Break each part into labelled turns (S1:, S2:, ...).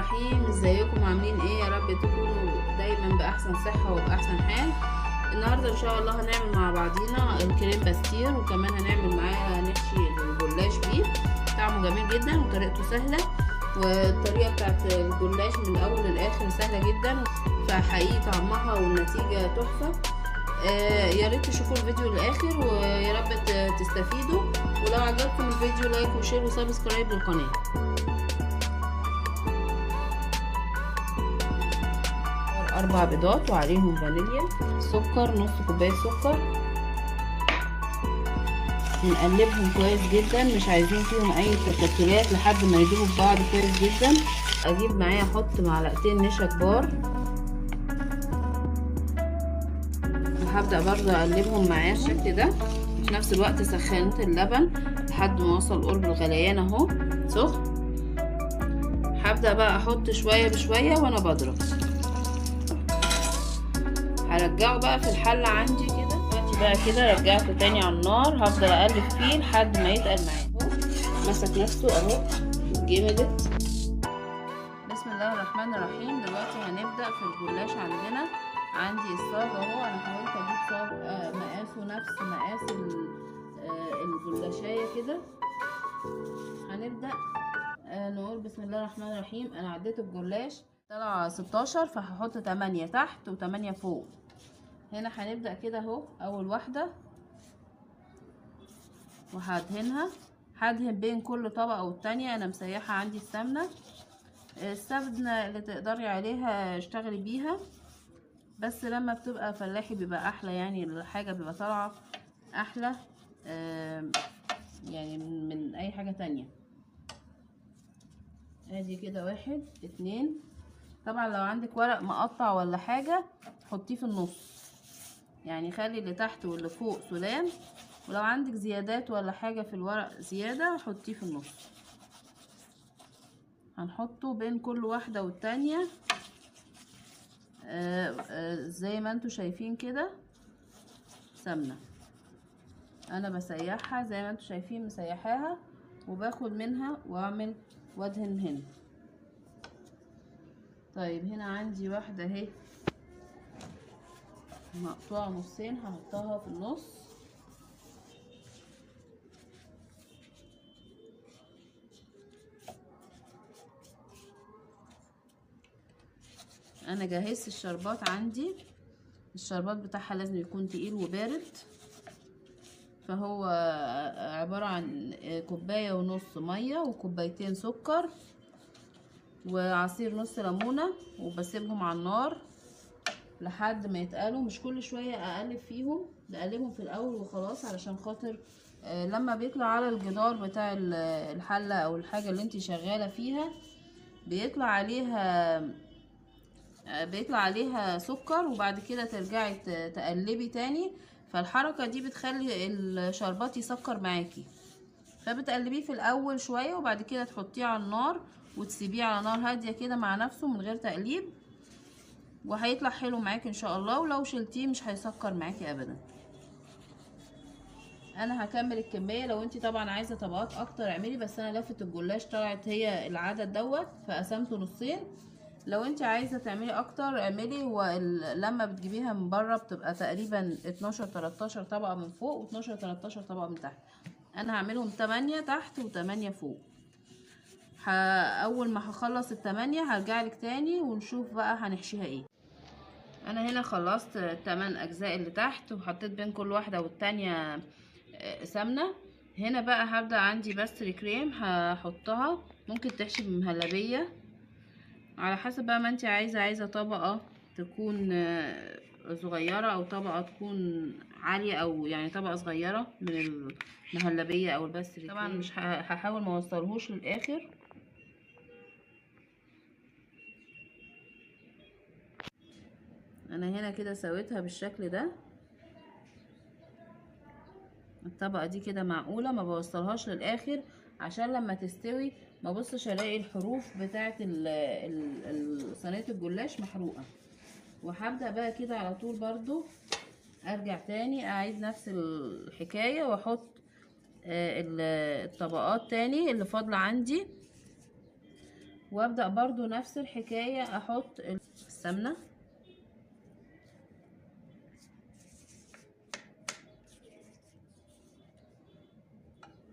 S1: الرحيم. ازيكم عاملين ايه؟ يا رب تكونوا دايما باحسن صحه وباحسن حال. النهارده ان شاء الله هنعمل مع بعضينا الكريم باستير، وكمان هنعمل معاه نحشي الجلاش بيه. طعمه جميل جدا وطريقته سهله، والطريقه بتاعت الجلاش من الاول للاخر سهله جدا، فحقيقي طعمها والنتيجه تحفه. يا ريت تشوفوا الفيديو للاخر ويا رب تستفيدوا، ولو عجبكم الفيديو لايك وشير وسبسكرايب للقناه. 4 بيضات وعليهم فانيليا، سكر نص كوبايه سكر. نقلبهم كويس جدا، مش عايزين فيهم اي تكتلات لحد ما يدوبوا في بعض كويس جدا. اجيب معايا احط معلقتين نشا كبار، وهبدا برضه اقلبهم معايا بالشكل ده. في نفس الوقت سخنت اللبن لحد ما وصل قرب الغليان اهو سخن. هبدا بقى احط شويه بشويه وانا بضرب. هرجعه بقى في الحله عندي كده. دلوقتي بقى كده رجعته تاني على النار، هفضل اقلب فيه لحد ما يتقل معايا اهو. مسك نفسه اهو، جمدت. بسم الله الرحمن الرحيم. دلوقتي هنبدا في الجلاش. عندي الصاج اهو. انا حاولت اجيب صاج مقاسه نفس مقاس الجلاشايه كده. هنبدا نقول بسم الله الرحمن الرحيم. انا عديت الجلاش طلع 16، فهحط 8 تحت و8 فوق. هنا هنبدأ كده اهو. اول واحدة وهدهنها، هدهن بين كل طبقة والتانية. انا مسيحة عندي السمنة اللي تقدري عليها اشتغلي بيها، بس لما بتبقى فلاحي بيبقى احلى، يعني الحاجة بيبقى طالعة احلى يعني من اي حاجة تانية. ادي كده 1 2. طبعا لو عندك ورق مقطع ولا حاجة حطيه في النص، يعني خلي اللي تحت واللي فوق سلام، ولو عندك زيادات ولا حاجة في الورق زيادة حطيه في النص. هنحطه بين كل واحدة والتانية زي ما انتوا شايفين كده سمنة. انا بسيحها زي ما انتوا شايفين مسيحاها، وباخد منها واعمل وادهن هنا. طيب هنا عندي واحدة اهي مقطوعة نصين، هحطها في النص. انا جهزت الشربات عندي. الشربات بتاعها لازم يكون تقيل وبارد، فهو عبارة عن كوباية ونص مية وكوبايتين سكر وعصير نص ليمونة، وبسيبهم على النار لحد ما يتقلوا. مش كل شوية اقلب فيهم، بقلبهم في الاول وخلاص، علشان خاطر لما بيطلع على الجدار بتاع الحلة او الحاجة اللي انتي شغالة فيها بيطلع عليها سكر، وبعد كده ترجعي تقلبي تاني. فالحركة دي بتخلي الشربات يسكر معاكي، فبتقلبيه في الاول شوية وبعد كده تحطيه على النار وتسيبيه على نار هادية كده مع نفسه من غير تقليب، وهيطلع حلو معاكي ان شاء الله. ولو شلتيه مش هيسكر معاكي ابدا. انا هكمل الكمية. لو انتي طبعا عايزة طبقات اكتر اعملي، بس انا لفة الجلاش طلعت هي العدد دوت فقسمته نصين. لو انت عايزه تعملي اكتر اعملي، ولما بتجيبيها من بره بتبقى تقريبا 12 13 طبقه من فوق و12 13 طبقه من تحت. انا هعملهم 8 تحت و8 فوق. اول ما هخلص ال8 هرجع لك تاني ونشوف بقى هنحشيها ايه. انا هنا خلصت 8 اجزاء اللي تحت، وحطيت بين كل واحده والتانيه سمنه. هنا بقى هبدا عندي بس الكريم هحطها. ممكن تحشي بمهلبيه على حسب بقى ما انت عايزة طبقة تكون صغيرة او طبقة تكون عالية، او يعني طبقة صغيرة من المهلبية او البستري. طبعا مش هحاول ما اوصلهوش للاخر. انا هنا كده سويتها بالشكل ده. الطبقة دي كده معقولة، ما بوصلهاش للاخر عشان لما تستوي ما بصش الاقي الحروف بتاعت صينية الجلاش محروقة. وهبدأ بقى كده على طول برضو ارجع تاني اعيد نفس الحكاية واحط الطبقات تاني اللي فاضلة عندي. وابدأ برضو نفس الحكاية احط السمنة.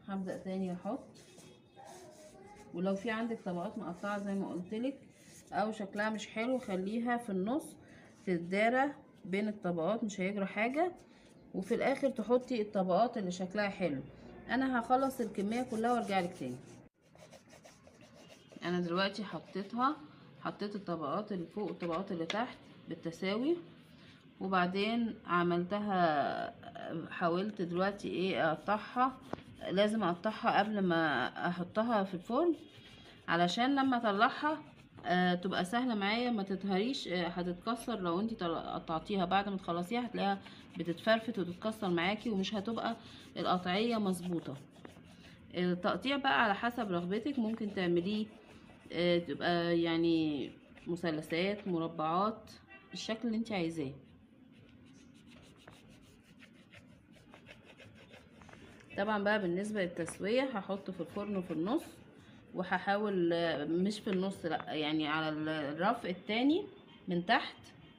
S1: هبدأ تاني احط، ولو في عندك طبقات مقطعة زي ما قلتلك او شكلها مش حلو خليها في النص تتدارى بين الطبقات، مش هيجرى حاجة، وفي الاخر تحطي الطبقات اللي شكلها حلو. انا هخلص الكمية كلها وارجع لك تاني. انا دلوقتي حطيت الطبقات اللي فوق والطبقات اللي تحت بالتساوي، وبعدين عملتها، حاولت دلوقتي ايه اقطعها. لازم اقطعها قبل ما احطها في الفرن علشان لما اطلعها تبقى سهله معايا، ما تتهريش. هتتكسر لو انتي قطعتيها بعد ما تخلصيها هتلاقيها بتتفرفت وتتكسر معاكي، ومش هتبقى القطعيه مظبوطه. التقطيع بقى على حسب رغبتك، ممكن تعمليه تبقى يعني مثلثات، مربعات، الشكل اللي انت عايزاه. طبعا بقى بالنسبه للتسويه هحطه في الفرن في النص، وهحاول مش في النص لا، يعني على الرف التاني من تحت،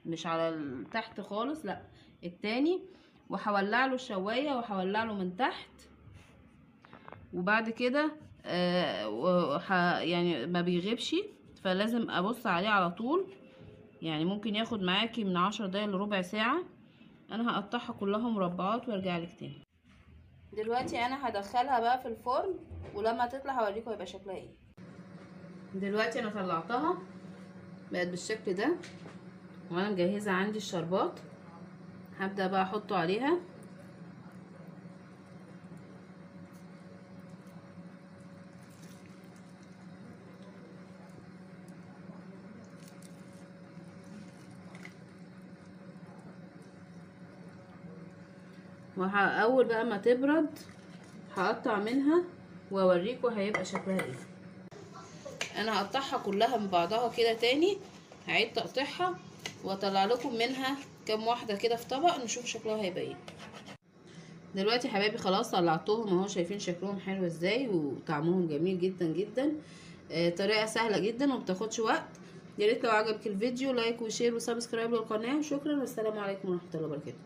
S1: مش على تحت خالص لا، التاني، وهولع له الشوايه وهولع له من تحت. وبعد كده يعني ما بيغيبش، فلازم ابص عليه على طول، يعني ممكن ياخد معاكي من 10 دقايق لربع ساعة. انا هقطعها كلها مربعات وارجع لك تاني. دلوقتي انا هدخلها بقى في الفرن، ولما تطلع هوريكم هيبقى شكلها ايه. دلوقتي انا طلعتها بقت بالشكل ده، وانا مجهزة عندي الشربات، هبدأ بقى احطه عليها. اول بقى ما تبرد هقطع منها واوريكم هيبقى شكلها ايه. انا هقطعها كلها من بعضها كده تاني، هعيد تقطيعها واطلع لكم منها كام واحده كده في طبق نشوف شكلها هيبقى ايه. دلوقتي يا حبايبي خلاص طلعتهم اهو، شايفين شكلهم حلو ازاي وطعمهم جميل جدا جدا. طريقه سهله جدا ومبتاخدش وقت. يا ريت لو عجبك الفيديو لايك وشير وسبسكرايب للقناه، وشكرا والسلام عليكم ورحمه الله وبركاته.